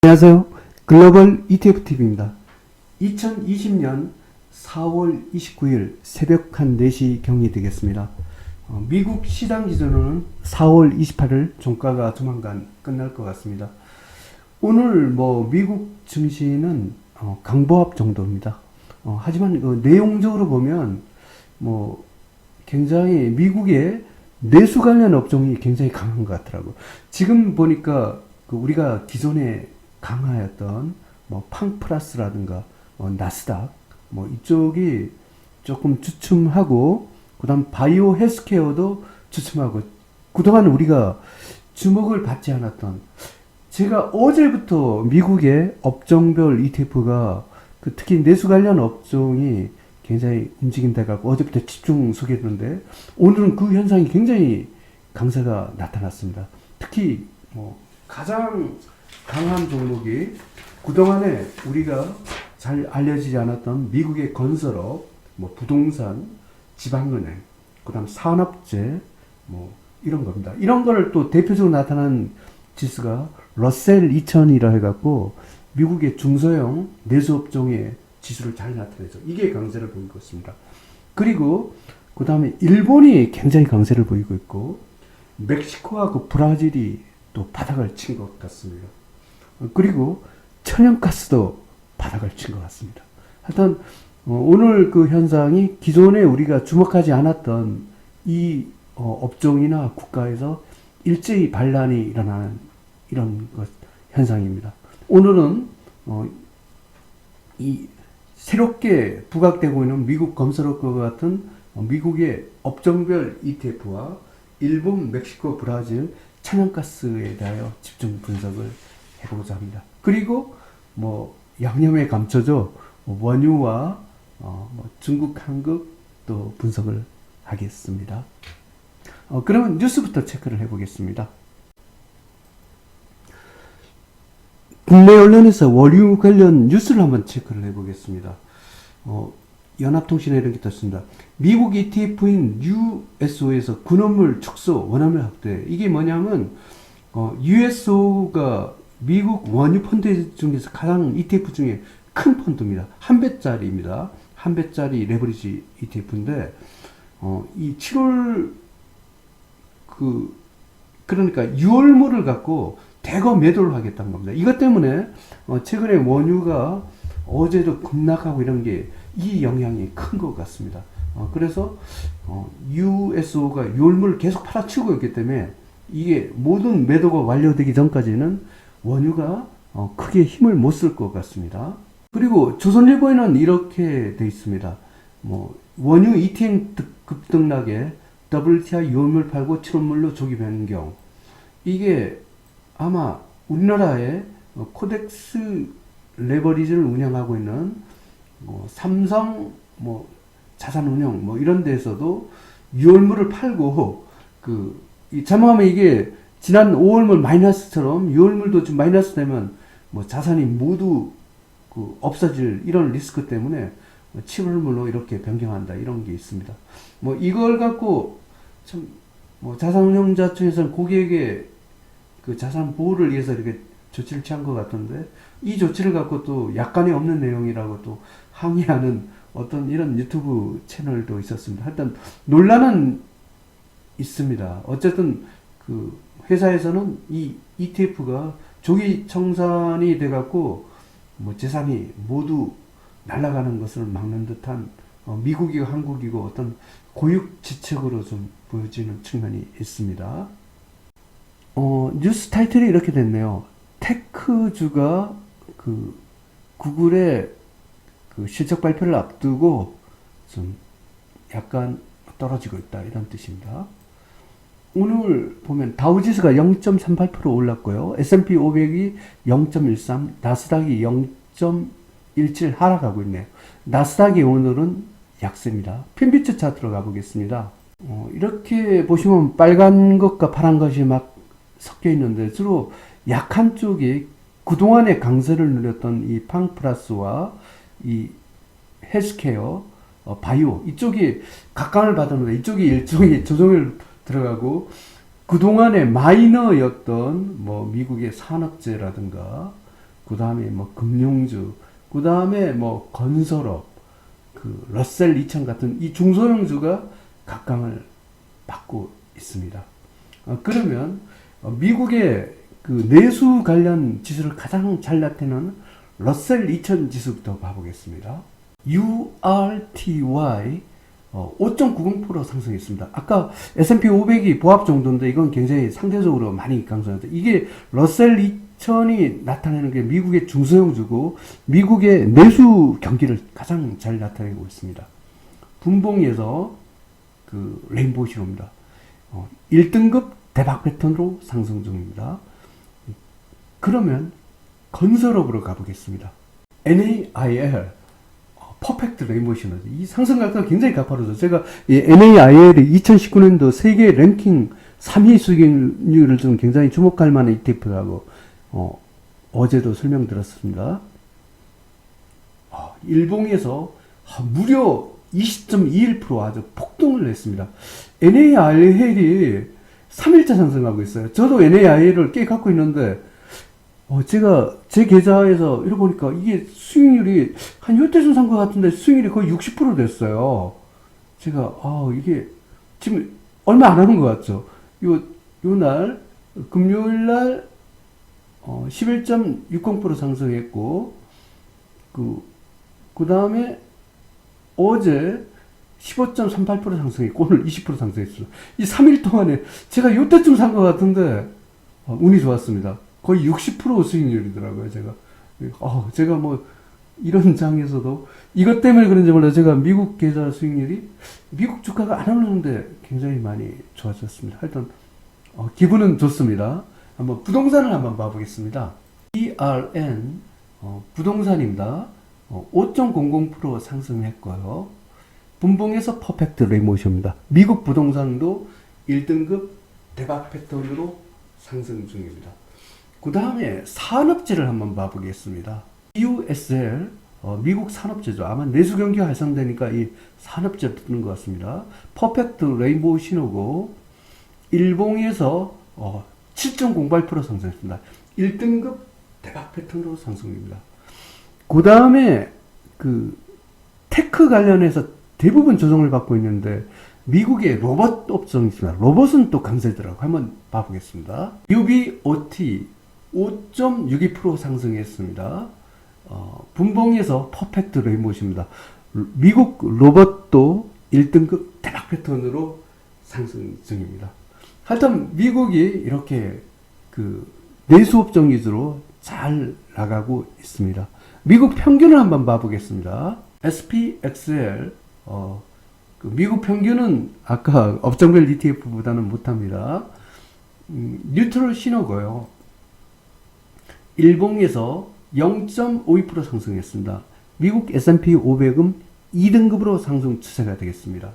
안녕하세요. 글로벌 ETFTV입니다. 2020년 4월 29일 새벽 한 4시 경이 되겠습니다. 미국 시장 기준으로는 4월 28일 종가가 조만간 끝날 것 같습니다. 오늘 미국 증시는 강보합 정도입니다. 하지만 내용적으로 보면 굉장히 미국의 내수 관련 업종이 굉장히 강한 것 같더라고요. 지금 보니까 우리가 기존에 강하였던 팡플러스라든가 나스닥 이쪽이 조금 주춤하고, 그다음 바이오 헬스케어도 주춤하고, 그동안 우리가 주목을 받지 않았던, 제가 어제부터 미국의 업종별 ETF가 특히 내수 관련 업종이 굉장히 움직인다고 어제부터 집중 소개했는데, 오늘은 그 현상이 굉장히 강세가 나타났습니다. 특히 가장 강한 종목이 그동안에 우리가 잘 알려지지 않았던 미국의 건설업, 부동산, 지방은행, 그 다음 산업재, 이런 겁니다. 이런 거를 또 대표적으로 나타난 지수가 러셀 2000이라 해갖고 미국의 중소형 내수업종의 지수를 잘 나타내죠. 이게 강세를 보이고 있습니다. 그리고 그 다음에 일본이 굉장히 강세를 보이고 있고, 멕시코하고 브라질이 또 바닥을 친 것 같습니다. 그리고 천연가스도 바닥을 친 것 같습니다. 하여튼 오늘 그 현상이 기존에 우리가 주목하지 않았던 이 업종이나 국가에서 일제히 반란이 일어나는 이런 현상입니다. 오늘은 이 새롭게 부각되고 있는 미국 건설업과 같은 미국의 업종별 ETF와 일본, 멕시코, 브라질 천연가스에 대하여 집중 분석을 해보고자 합니다. 그리고 양념에 감춰져 원유와 중국, 한국 또 분석을 하겠습니다. 그러면 뉴스부터 체크를 해보겠습니다. 국내 언론에서 원유 관련 뉴스를 한번 체크를 해보겠습니다. 연합통신에 이렇게 떴습니다. 미국 ETF인 USO에서 군업물 축소, 원화물 확대. 이게 뭐냐면 USO가 미국 원유 펀드 중에서 가장 ETF 중에 큰 펀드입니다. 한 배짜리입니다. 한 배짜리 레버리지 ETF인데 이 7월 그러니까 6월물을 갖고 대거 매도를 하겠다는 겁니다. 이것 때문에 최근에 원유가 어제도 급락하고 이런 게 이 영향이 큰 것 같습니다. 그래서 USO가 6월물을 계속 팔아치우고 있기 때문에 이게 모든 매도가 완료되기 전까지는 원유가 크게 힘을 못 쓸 것 같습니다. 그리고 조선일보에는 이렇게 돼 있습니다. 원유 ETN 급등락에 WTI 6월물 팔고 7월물로 조기 변경. 이게 아마 우리나라의 코덱스 레버리지를 운영하고 있는 삼성 자산운용 이런 데에서도 6월물을 팔고 잘못하면 이게 지난 5월물 마이너스처럼 6월물도 좀 마이너스 되면 자산이 모두 없어질 이런 리스크 때문에 7월물로 이렇게 변경한다 이런 게 있습니다. 이걸 갖고 참 자산운용자 쪽에서는 고객의 자산 보호를 위해서 이렇게 조치를 취한 것 같은데, 이 조치를 갖고 또 약관에 없는 내용이라고 또 항의하는 어떤 이런 유튜브 채널도 있었습니다. 하여튼 논란은 있습니다. 어쨌든 회사에서는 이 ETF가 조기 청산이 돼갖고 재산이 모두 날아가는 것을 막는 듯한 미국이고 한국이고 어떤 고육지책으로 좀 보여지는 측면이 있습니다. 뉴스 타이틀이 이렇게 됐네요. 테크주가 구글의 실적 발표를 앞두고 좀 약간 떨어지고 있다 이런 뜻입니다. 오늘 보면 다우지수가 0.38% 올랐고요. S&P 500이 0.13, 나스닥이 0.17 하락하고 있네요. 나스닥이 오늘은 약세입니다. 핀비트 차트로 가보겠습니다. 이렇게 보시면 빨간 것과 파란 것이 막 섞여 있는데, 주로 약한 쪽이 그동안의 강세를 누렸던 이 팡플러스와 이 헬스케어, 바이오 이쪽이 각광을 받았는데, 이쪽이 일종의 조정을 들어가고, 그동안의 마이너였던 미국의 산업재라든가 그 다음에 뭐 금융주, 그 다음에 뭐 건설업, 그 러셀 2000 같은 이 중소형주가 각광을 받고 있습니다. 그러면 미국의 그 내수 관련 지수를 가장 잘 나타내는 러셀 2000 지수부터 봐보겠습니다. URTY 5.90% 상승했습니다. 아까 S&P 500이 보합 정도인데 이건 굉장히 상대적으로 많이 강조합니다. 이게 러셀 2000이 나타내는 게 미국의 중소형주고 미국의 내수 경기를 가장 잘 나타내고 있습니다. 분봉에서 그 레인보우 신호입니다. 1등급 대박 패턴으로 상승 중입니다. 그러면 건설업으로 가보겠습니다. NAIL 퍼펙트 레인보우 신호. 이 상승 각도가 굉장히 가파르죠. 제가 이 NAIL이 2019년도 세계 랭킹 3위 수익률을 좀 굉장히 주목할 만한 ETF라고 어제도 설명드렸습니다. 일봉에서 무려 20.21% 아주 폭등을 했습니다. NAIL이 3일째 상승하고 있어요. 저도 NAIL을 꽤 갖고 있는데 제가 제 계좌에서 이러고 보니까 이게 수익률이 한 요때쯤 산 것 같은데 수익률이 거의 60% 됐어요. 제가 이게 지금 얼마 안 하는 것 같죠. 요날 금요일날 11.60% 상승했고 그 다음에 어제 15.38% 상승했고 오늘 20% 상승했어요. 이 3일 동안에 제가 요때쯤 산 것 같은데 운이 좋았습니다. 거의 60% 수익률이더라고요, 제가. 제가 뭐, 이런 장에서도, 이것 때문에 그런지 몰라요. 제가 미국 계좌 수익률이, 미국 주가가 안 오르는데 굉장히 많이 좋아졌습니다. 하여튼, 기분은 좋습니다. 한번 부동산을 한번 봐보겠습니다. ERN, 부동산입니다. 5.00% 상승했고요. 분봉에서 퍼펙트 레인보우입니다. 미국 부동산도 1등급 대박 패턴으로 상승 중입니다. 그 다음에 산업재를 한번 봐보겠습니다. USL, 미국 산업재죠. 아마 내수 경기가 활성되니까 이 산업재 뜨는 것 같습니다. 퍼펙트 레인보우 신호고, 일봉에서 7.08% 상승했습니다. 1등급 대박 패턴으로 상승입니다. 그 다음에 그 테크 관련해서 대부분 조정을 받고 있는데 미국의 로봇 업종이 있습니다. 로봇은 또 강세더라고요. 한번 봐보겠습니다. UBOT 5.62% 상승했습니다. 분봉에서 퍼펙트 레인보우입니다. 미국 로봇도 1등급 대박 패턴으로 상승 중입니다. 하여튼 미국이 이렇게 그 내수업종 위주로 잘 나가고 있습니다. 미국 평균을 한번 봐보겠습니다. SPXL 그 미국 평균은 아까 업종별 ETF보다는 못합니다. 뉴트럴 신호고요. 일봉에서 0.52% 상승했습니다. 미국 S&P 500은 2등급으로 상승 추세가 되겠습니다.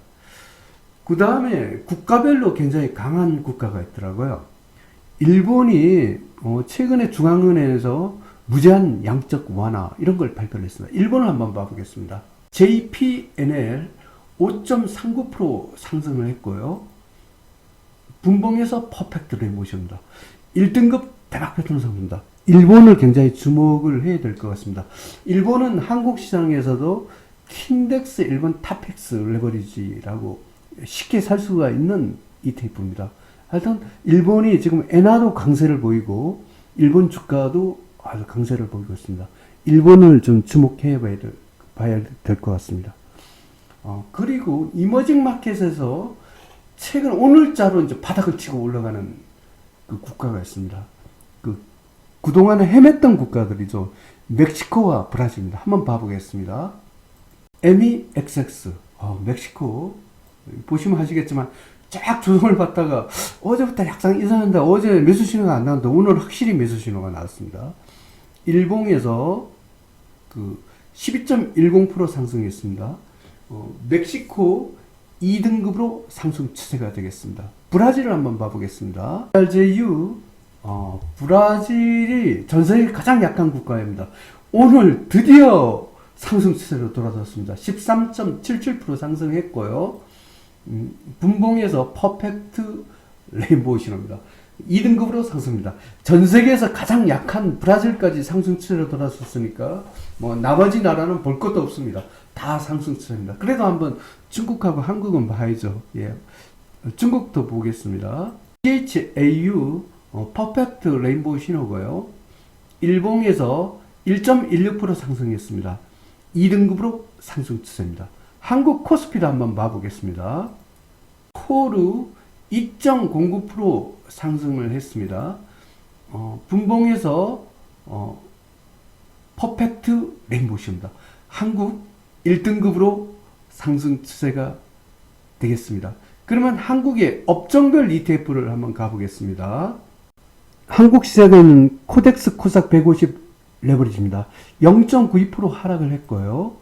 그 다음에 국가별로 굉장히 강한 국가가 있더라고요. 일본이 최근에 중앙은행에서 무제한 양적 완화 이런 걸 발표를 했습니다. 일본을 한번 봐보겠습니다. JPNL 5.39% 상승을 했고요. 분봉에서 퍼펙트 레인보우입니다. 1등급 대박 패턴 상승입니다. 일본을 굉장히 주목을 해야 될 것 같습니다. 일본은 한국 시장에서도 킨덱스 일본 탑픽스 레버리지라고 쉽게 살 수가 있는 ETF입니다. 하여튼 일본이 지금 엔화도 강세를 보이고 일본 주가도 아주 강세를 보이고 있습니다. 일본을 좀 주목해 봐야 될 것 같습니다. 그리고 이머징 마켓에서 최근 오늘자로 이제 바닥을 치고 올라가는 그 국가가 있습니다. 그동안에 헤맸던 국가들이죠. 멕시코와 브라질입니다. 한번 봐보겠습니다. MEXX, 멕시코. 보시면 아시겠지만, 쫙 조정을 받다가, 어제부터 약간 이상한데, 어제 매수 신호가 안 나왔는데, 오늘 확실히 매수 신호가 나왔습니다. 일봉에서 12.10% 상승했습니다. 멕시코 2등급으로 상승 추세가 되겠습니다. 브라질을 한번 봐보겠습니다. RJU, 브라질이 전 세계 가장 약한 국가입니다. 오늘 드디어 상승 추세로 돌아섰습니다. 13.77% 상승했고요. 분봉에서 퍼펙트 레인보우 신호입니다. 2등급으로 상승입니다. 전 세계에서 가장 약한 브라질까지 상승 추세로 돌아섰으니까 뭐 나머지 나라는 볼 것도 없습니다. 다 상승 추세입니다. 그래도 한번 중국하고 한국은 봐야죠. 예. 중국도 보겠습니다. CHAU 퍼펙트 레인보우 신호고요. 일봉에서 1.16% 상승했습니다. 2등급으로 상승 추세입니다. 한국 코스피도 한번 봐보겠습니다. 코르 2.09% 상승을 했습니다. 분봉에서 퍼펙트 레인보우입니다. 한국 1등급으로 상승 추세가 되겠습니다. 그러면 한국의 업종별 ETF를 한번 가보겠습니다. 한국 시장은 코덱스 코스닥 150 레버리지입니다. 0.92% 하락을 했고요.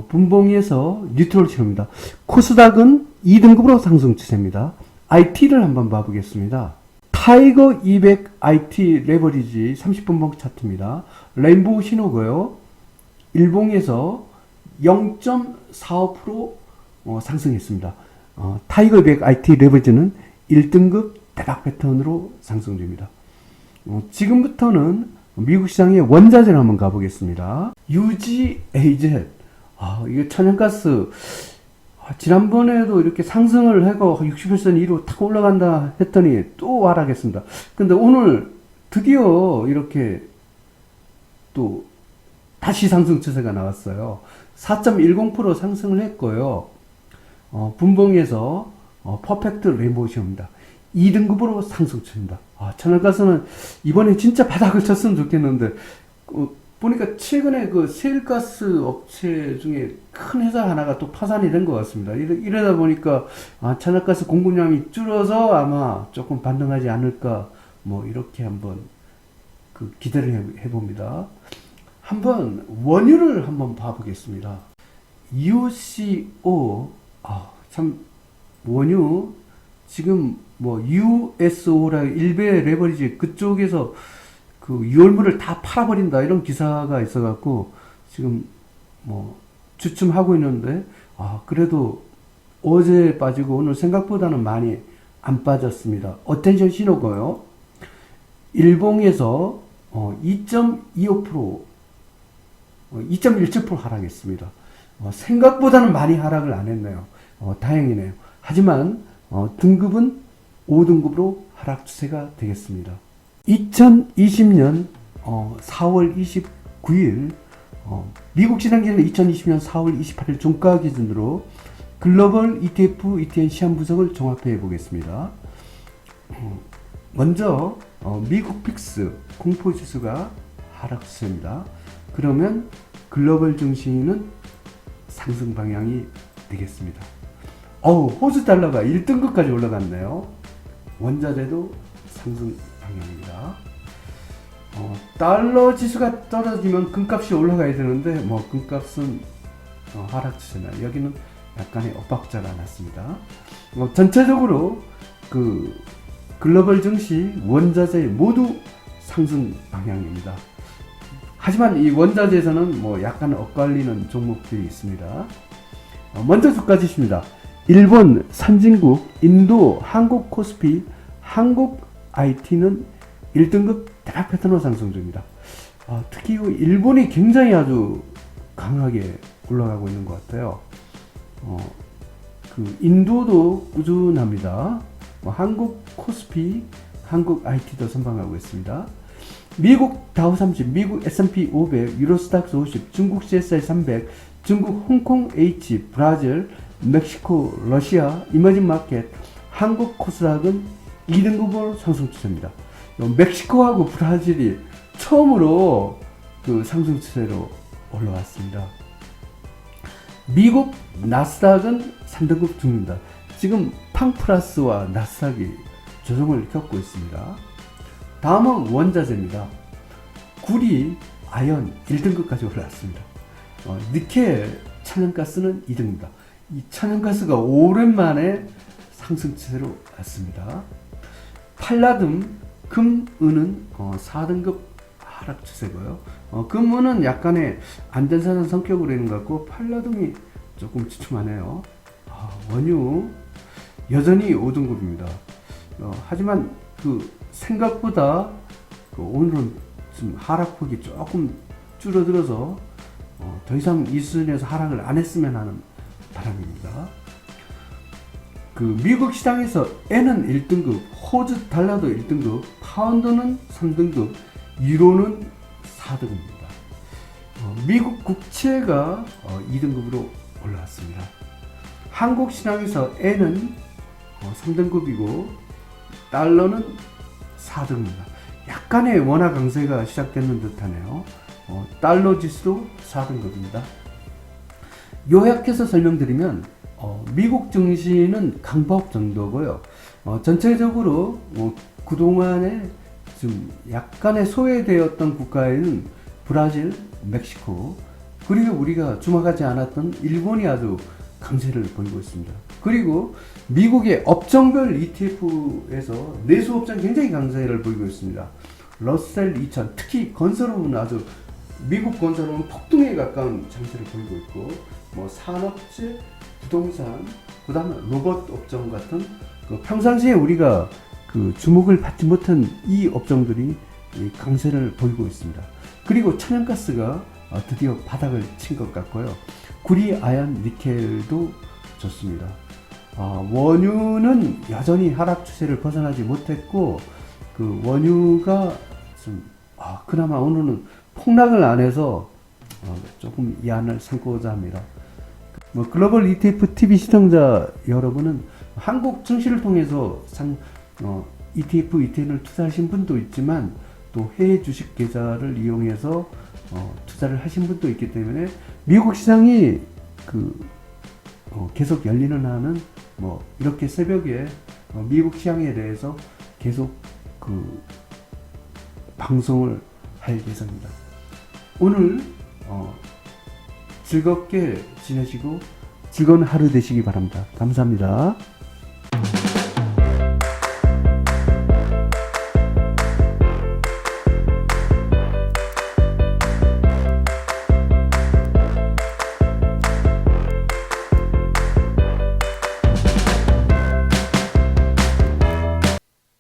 분봉에서 뉴트럴 신호입니다. 코스닥은 2등급으로 상승 추세입니다. IT를 한번 봐보겠습니다. 타이거 200 IT 레버리지 30분봉 차트입니다. 레인보우 신호고요. 일봉에서 0.45% 상승했습니다. 타이거 200 IT 레버리지는 1등급 대박 패턴으로 상승됩니다. 지금부터는 미국 시장의 원자재를 한번 가보겠습니다. UGAZ 이게 천연가스 지난번에도 이렇게 상승을 하고 60% 이로 탁 올라간다 했더니 또 하락했습니다. 근데 오늘 드디어 이렇게 또 다시 상승 추세가 나왔어요. 4.10% 상승을 했고요. 분봉에서 퍼펙트 레인보우 신호입니다. 2등급으로 상승 추세입니다. 천연가스는 이번에 진짜 바닥을 쳤으면 좋겠는데 보니까 최근에 그 세일가스 업체 중에 큰 회사 하나가 또 파산이 된 것 같습니다. 이러다 보니까 천연가스 공급량이 줄어서 아마 조금 반등하지 않을까 뭐 이렇게 한번 기대를 해봅니다. 한번 원유를 한번 봐보겠습니다. UCO 참 원유 지금 뭐 USO라 일베 레버리지 그쪽에서 그 유월물을 다 팔아버린다 이런 기사가 있어갖고 지금 뭐 주춤하고 있는데 그래도 어제 빠지고 오늘 생각보다는 많이 안 빠졌습니다. 어텐션 신호고요. 일봉에서 2.25% 2.17% 하락했습니다. 생각보다는 많이 하락을 안 했네요. 다행이네요. 하지만 등급은 5등급으로 하락 추세가 되겠습니다. 2020년 4월 29일 미국 시장 기준 2020년 4월 28일 종가 기준으로 글로벌 ETF, ETN 시황 분석을 종합해 보겠습니다. 먼저 미국 픽스 공포지수가 하락 추세입니다. 그러면 글로벌 증시는 상승 방향이 되겠습니다. 호주 달러가 1등급까지 올라갔네요. 원자재도 상승 방향입니다. 달러 지수가 떨어지면 금값이 올라가야 되는데 금값은 하락 추세나 여기는 약간의 엇박자가 났습니다. 전체적으로 그 글로벌 증시 원자재 모두 상승 방향입니다. 하지만 이 원자재에서는 약간 엇갈리는 종목들이 있습니다. 먼저 주가 지수입니다. 일본 선진국, 인도, 한국 코스피, 한국 IT는 1등급 대박 패턴으로 상승 중입니다. 특히 일본이 굉장히 아주 강하게 올라가고 있는 것 같아요. 인도도 꾸준합니다. 한국 코스피, 한국 IT도 선방하고 있습니다. 미국 다우30, 미국 S&P 500, 유로스닥스 50, 중국 CSI 300, 중국 홍콩 H, 브라질, 멕시코, 러시아, 이머징 마켓, 한국 코스닥은 2등급으로 상승 추세입니다. 멕시코하고 브라질이 처음으로 그 상승 추세로 올라왔습니다. 미국 나스닥은 3등급 중입니다. 지금 팡플러스와 나스닥이 조정을 겪고 있습니다. 다음은 원자재입니다. 구리, 아연 1등급까지 올라왔습니다. 니켈, 천연가스는 2등입니다. 이 천연가스가 오랜만에 상승 추세로 왔습니다. 팔라듬, 금, 은은 4등급 하락 추세고요. 금, 은은 약간의 안전사상 성격으로 있는 것 같고 팔라듬이 조금 주춤하네요. 원유 여전히 5등급입니다. 하지만 생각보다 오늘은 좀 하락폭이 조금 줄어들어서 더 이상 이 수준에서 하락을 안 했으면 하는 바람입니다. 미국 시장에서 엔은 1등급, 호주 달러도 1등급, 파운드는 3등급, 유로는 4등급입니다. 미국 국채가 2등급으로 올라왔습니다. 한국 시장에서 엔은 3등급이고 달러는 4등입니다. 약간의 원화 강세가 시작되는 듯하네요. 달러 지수도 4등급입니다. 요약해서 설명드리면 미국 증시는 강보합 정도고요. 전체적으로 그동안에 좀 약간의 소외되었던 국가에는 브라질, 멕시코, 그리고 우리가 주목하지 않았던 일본이 아주 강세를 보이고 있습니다. 그리고 미국의 업종별 ETF에서 내수업종 굉장히 강세를 보이고 있습니다. 러셀 2000, 특히 건설업은 아주 미국 건설업은 폭등에 가까운 장세를 보이고 있고, 산업재, 부동산, 그 다음에 로봇 업종 같은 평상시에 우리가 주목을 받지 못한 이 업종들이 강세를 보이고 있습니다. 그리고 천연가스가 드디어 바닥을 친 것 같고요. 구리, 아연, 니켈도 좋습니다. 원유는 여전히 하락 추세를 벗어나지 못했고, 원유가 좀 그나마 오늘은 폭락을 안 해서 조금 이안을 삼고자 합니다. 글로벌 ETF TV 시청자 여러분은 한국 증시를 통해서 ETF, ETN을 투자하신 분도 있지만 또 해외 주식 계좌를 이용해서 투자를 하신 분도 있기 때문에 미국 시장이 계속 열리는 한은 이렇게 새벽에 미국 시장에 대해서 계속 방송을 할 예정입니다. 오늘 즐겁게 지내시고 즐거운 하루 되시기 바랍니다. 감사합니다.